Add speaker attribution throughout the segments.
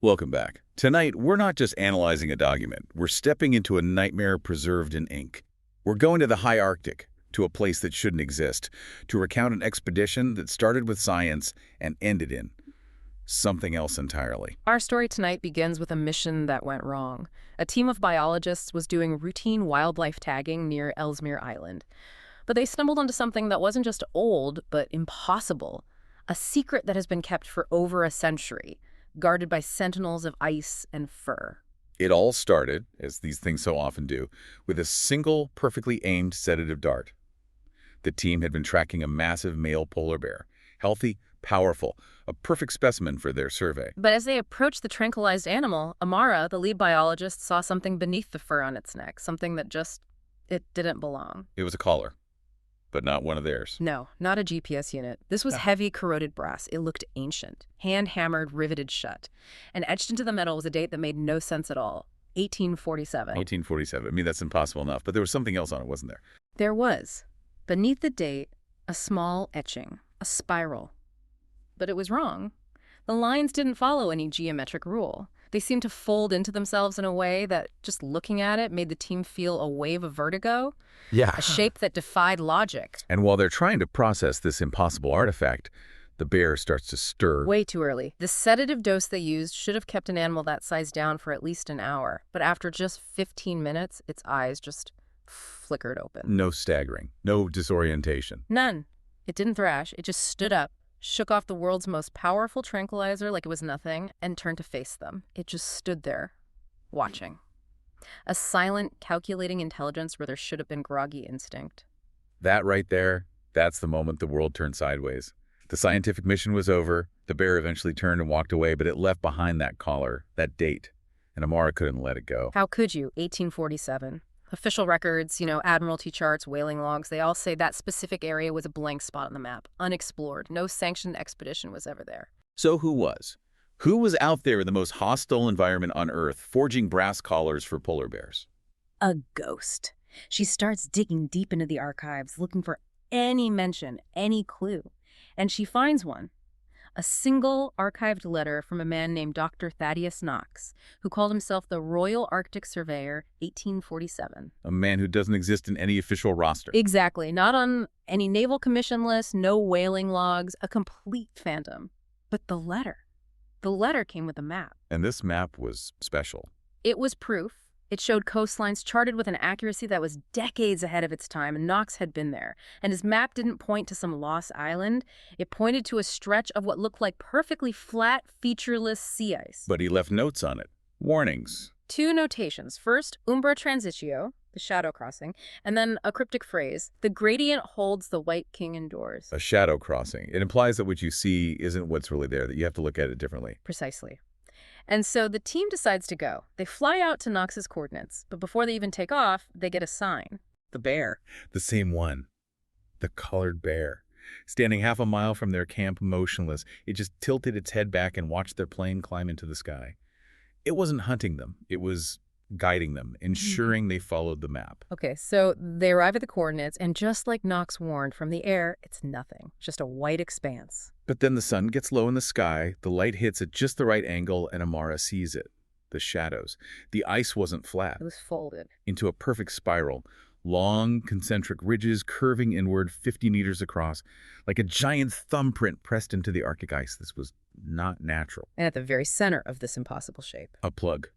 Speaker 1: Welcome back. Tonight, we're not just analyzing a document. We're stepping into a nightmare preserved in ink. We're going to the high Arctic, to a place that shouldn't exist, to recount an expedition that started with science and ended in something else entirely.
Speaker 2: Our story tonight begins with a mission that went wrong. A team of biologists was doing routine wildlife tagging near Ellesmere Island. But they stumbled onto something that wasn't just old, but impossible. A secret that has been kept for over a century, guarded by sentinels of ice and fur.
Speaker 1: It all started, as these things so often do, with a single, perfectly aimed sedative dart. The team had been tracking a massive male polar bear, healthy, powerful, a perfect specimen for their survey.
Speaker 2: But as they approached the tranquilized animal, Amara, the lead biologist, saw something beneath the fur on its neck, something that it didn't belong.
Speaker 1: It was a collar, but not one of theirs.
Speaker 2: No, not a GPS unit. This was heavy, corroded brass. It looked ancient, hand-hammered, riveted shut. And etched into the metal was a date that made no sense at all. 1847.
Speaker 1: 1847. I mean, that's impossible enough, but there was something else on it, wasn't there?
Speaker 2: There was. Beneath the date, a small etching, a spiral. But it was wrong. The lines didn't follow any geometric rule. They seemed to fold into themselves in a way that, just looking at it, made the team feel a wave of vertigo.
Speaker 1: Yeah.
Speaker 2: A shape that defied logic.
Speaker 1: And while they're trying to process this impossible artifact, the bear starts to stir.
Speaker 2: Way too early. The sedative dose they used should have kept an animal that size down for at least an hour. But after just 15 minutes, its eyes just flickered open.
Speaker 1: No staggering, no disorientation.
Speaker 2: None. It didn't thrash. It just stood up, shook off the world's most powerful tranquilizer like it was nothing, and turned to face them. It just stood there, watching. A silent, calculating intelligence where there should have been groggy instinct.
Speaker 1: That right there, that's the moment the world turned sideways. The scientific mission was over. The bear eventually turned and walked away, but it left behind that collar, that date. And Amara couldn't let it go.
Speaker 2: How could you? 1847. Official records, admiralty charts, whaling logs, they all say that specific area was a blank spot on the map, unexplored. No sanctioned expedition was ever there.
Speaker 1: So who was? Who was out there in the most hostile environment on Earth, forging brass collars for polar bears?
Speaker 2: A ghost. She starts digging deep into the archives, looking for any mention, any clue. And she finds one. A single archived letter from a man named Dr. Thaddius Knox, who called himself the Royal Arctic Surveyor, 1847.
Speaker 1: A man who doesn't exist in any official roster.
Speaker 2: Exactly. Not on any naval commission list, no whaling logs, a complete phantom. But the letter came with a map.
Speaker 1: And this map was special.
Speaker 2: It was proof. It showed coastlines charted with an accuracy that was decades ahead of its time, and Knox had been there. And his map didn't point to some lost island. It pointed to a stretch of what looked like perfectly flat, featureless sea ice.
Speaker 1: But he left notes on it. Warnings.
Speaker 2: 2 notations. First, umbra transitio, the shadow crossing, and then a cryptic phrase, the gradient holds the White King indoors.
Speaker 1: A shadow crossing. It implies that what you see isn't what's really there, that you have to look at it differently.
Speaker 2: Precisely. And so the team decides to go. They fly out to Knox's coordinates, but before they even take off, they get a sign. The bear.
Speaker 1: The same one. The colored bear. Standing half a mile from their camp, motionless, it just tilted its head back and watched their plane climb into the sky. It wasn't hunting them. It was guiding them, ensuring they followed the map.
Speaker 2: Okay, so they arrive at the coordinates, and just like Knox warned, from the air, it's nothing. Just a white expanse.
Speaker 1: But then the sun gets low in the sky, the light hits at just the right angle, and Amara sees it. The shadows. The ice wasn't flat.
Speaker 2: It was folded.
Speaker 1: Into a perfect spiral. Long, concentric ridges curving inward 50 meters across, like a giant thumbprint pressed into the Arctic ice. This was not natural.
Speaker 2: And at the very center of this impossible shape.
Speaker 1: A plug.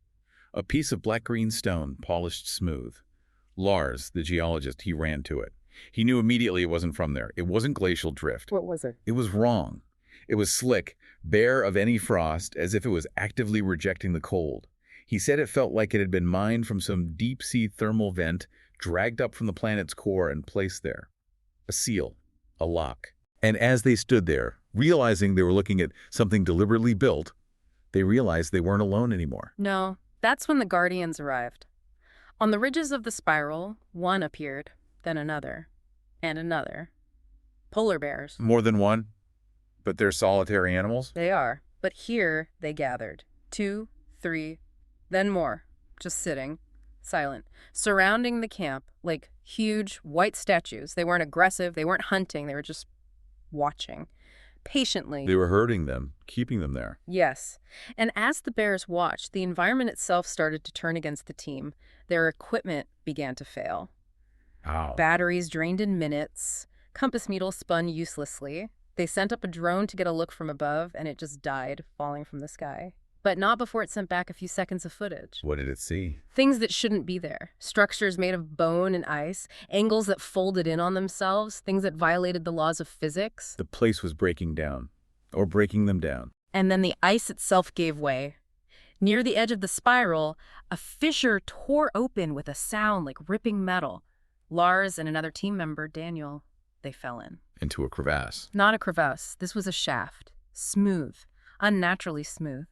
Speaker 1: A piece of black-green stone, polished smooth. Lars, the geologist, he ran to it. He knew immediately it wasn't from there. It wasn't glacial drift.
Speaker 2: What was it?
Speaker 1: It was wrong. It was slick, bare of any frost, as if it was actively rejecting the cold. He said it felt like it had been mined from some deep-sea thermal vent, dragged up from the planet's core and placed there. A seal. A lock. And as they stood there, realizing they were looking at something deliberately built, they realized they weren't alone anymore.
Speaker 2: No, that's when the Guardians arrived. On the ridges of the spiral, one appeared, then another, and another. Polar bears.
Speaker 1: More than one? But they're solitary animals?
Speaker 2: They are. But here they gathered. 2, 3, then more. Just sitting, silent, surrounding the camp like huge white statues. They weren't aggressive, they weren't hunting, they were just watching. patiently.
Speaker 1: They were herding them, keeping them there.
Speaker 2: Yes. And as the bears watched, the environment itself started to turn against the team. Their equipment began to fail.
Speaker 1: Wow.
Speaker 2: Batteries drained in minutes. Compass needles spun uselessly. They sent up a drone to get a look from above, and it just died, falling from the sky. But not before it sent back a few seconds of footage.
Speaker 1: What did it see?
Speaker 2: Things that shouldn't be there. Structures made of bone and ice, angles that folded in on themselves, things that violated the laws of physics.
Speaker 1: The place was breaking down, or breaking them down.
Speaker 2: And then the ice itself gave way. Near the edge of the spiral, a fissure tore open with a sound like ripping metal. Lars and another team member, Daniel, they fell in.
Speaker 1: Into a crevasse.
Speaker 2: Not a crevasse. This was a shaft. Smooth. Unnaturally smooth.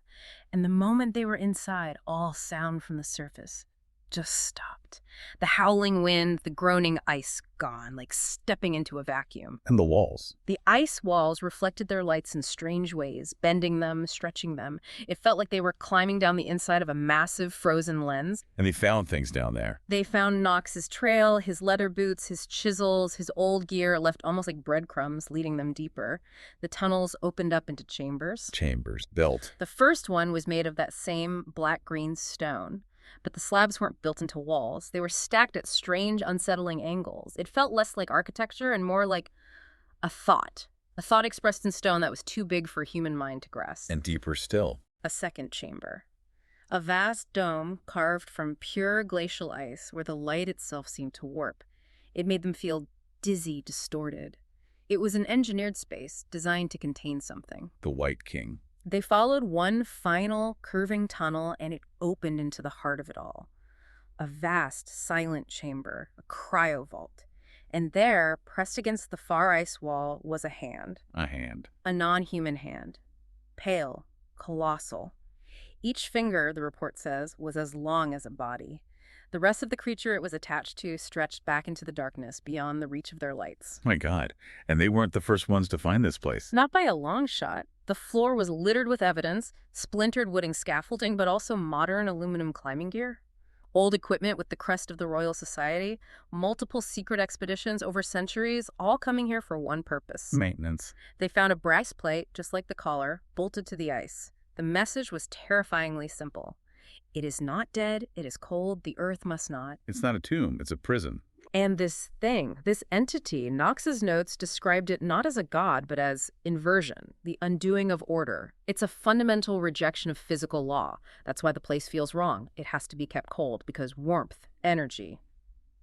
Speaker 2: And the moment they were inside, all sound from the surface just stopped. The howling wind, the groaning ice gone, like stepping into a vacuum.
Speaker 1: And the walls.
Speaker 2: The ice walls reflected their lights in strange ways, bending them, stretching them. It felt like they were climbing down the inside of a massive frozen lens.
Speaker 1: And they found things down there.
Speaker 2: They found Knox's trail, his leather boots, his chisels, his old gear left almost like breadcrumbs, leading them deeper. The tunnels opened up into chambers.
Speaker 1: Chambers built.
Speaker 2: The first one was made of that same black-green stone. But the slabs weren't built into walls. They were stacked at strange, unsettling angles. It felt less like architecture and more like a thought expressed in stone that was too big for a human mind to grasp.
Speaker 1: And deeper still.
Speaker 2: A second chamber. A vast dome carved from pure glacial ice where the light itself seemed to warp. It made them feel dizzy, distorted. It was an engineered space designed to contain something.
Speaker 1: The White King.
Speaker 2: They followed one final curving tunnel, and it opened into the heart of it all. A vast, silent chamber, a cryovault. And there, pressed against the far ice wall, was a hand.
Speaker 1: A hand.
Speaker 2: A non-human hand. Pale, colossal. Each finger, the report says, was as long as a body. The rest of the creature it was attached to stretched back into the darkness beyond the reach of their lights.
Speaker 1: My God. And they weren't the first ones to find this place.
Speaker 2: Not by a long shot. The floor was littered with evidence, splintered wooden scaffolding, but also modern aluminum climbing gear. Old equipment with the crest of the Royal Society, multiple secret expeditions over centuries, all coming here for one purpose.
Speaker 1: Maintenance.
Speaker 2: They found a brass plate, just like the collar, bolted to the ice. The message was terrifyingly simple. It is not dead, it is cold, the earth must not.
Speaker 1: It's not a tomb, it's a prison.
Speaker 2: And this thing, this entity, Knox's notes described it not as a god, but as inversion, the undoing of order. It's a fundamental rejection of physical law. That's why the place feels wrong. It has to be kept cold, because warmth, energy,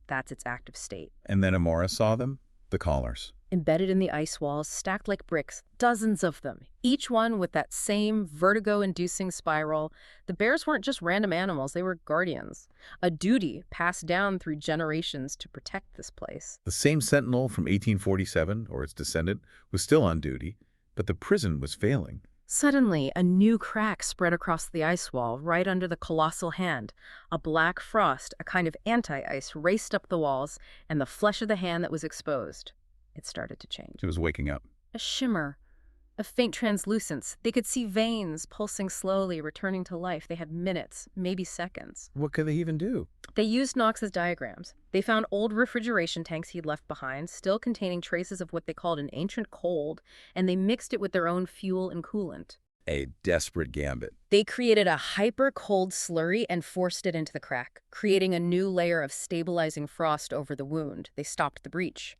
Speaker 2: that's its active state.
Speaker 1: And then Amara saw them? The collars.
Speaker 2: Embedded in the ice walls, stacked like bricks, dozens of them, each one with that same vertigo-inducing spiral. The bears weren't just random animals, they were guardians. A duty passed down through generations to protect this place.
Speaker 1: The same sentinel from 1847, or its descendant, was still on duty, but the prison was failing.
Speaker 2: Suddenly, a new crack spread across the ice wall, right under the colossal hand. A black frost, a kind of anti-ice, raced up the walls, and the flesh of the hand that was exposed. It started to change.
Speaker 1: It was waking up.
Speaker 2: A shimmer, a faint translucence. They could see veins pulsing slowly, returning to life. They had minutes, maybe seconds.
Speaker 1: What could they even do?
Speaker 2: They used Knox's diagrams. They found old refrigeration tanks he'd left behind, still containing traces of what they called an ancient cold, and they mixed it with their own fuel and coolant.
Speaker 1: A desperate gambit.
Speaker 2: They created a hyper-cold slurry and forced it into the crack, creating a new layer of stabilizing frost over the wound. They stopped the breach.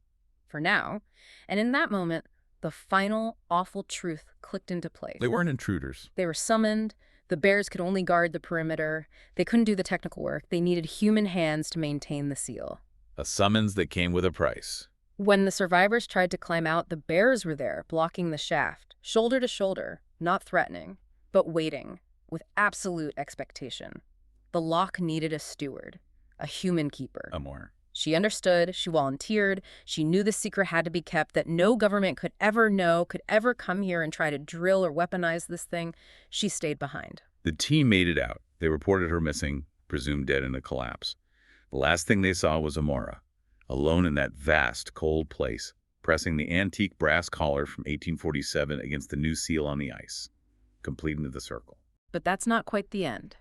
Speaker 2: For now. And in that moment, the final, awful truth clicked into place.
Speaker 1: They weren't intruders.
Speaker 2: They were summoned. The bears could only guard the perimeter. They couldn't do the technical work. They needed human hands to maintain the seal.
Speaker 1: A summons that came with a price.
Speaker 2: When the survivors tried to climb out, the bears were there, blocking the shaft, shoulder to shoulder, not threatening, but waiting, with absolute expectation. The lock needed a steward, a human keeper.
Speaker 1: Amara.
Speaker 2: She understood, she volunteered, she knew the secret had to be kept, that no government could ever know, could ever come here and try to drill or weaponize this thing. She stayed behind.
Speaker 1: The team made it out. They reported her missing, presumed dead in a collapse. The last thing they saw was Amara, alone in that vast, cold place, pressing the antique brass collar from 1847 against the new seal on the ice, completing the circle.
Speaker 2: But that's not quite the end.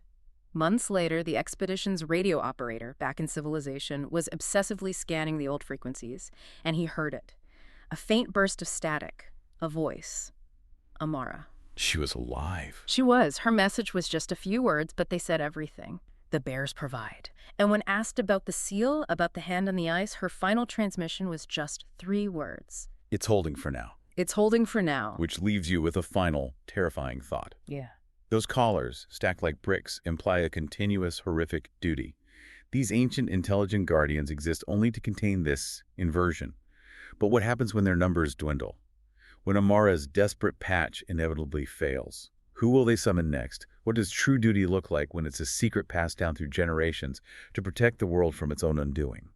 Speaker 2: Months later, the expedition's radio operator, back in civilization, was obsessively scanning the old frequencies, and he heard it. A faint burst of static, a voice. Amara.
Speaker 1: She was alive.
Speaker 2: She was. Her message was just a few words, but they said everything. The bears provide. And when asked about the seal, about the hand on the ice, her final transmission was just 3 words.
Speaker 1: It's holding for now.
Speaker 2: It's holding for now.
Speaker 1: Which leaves you with a final, terrifying thought.
Speaker 2: Yeah.
Speaker 1: Those collars, stacked like bricks, imply a continuous, horrific duty. These ancient, intelligent guardians exist only to contain this inversion. But what happens when their numbers dwindle? When Amara's desperate patch inevitably fails? Who will they summon next? What does true duty look like when it's a secret passed down through generations to protect the world from its own undoing?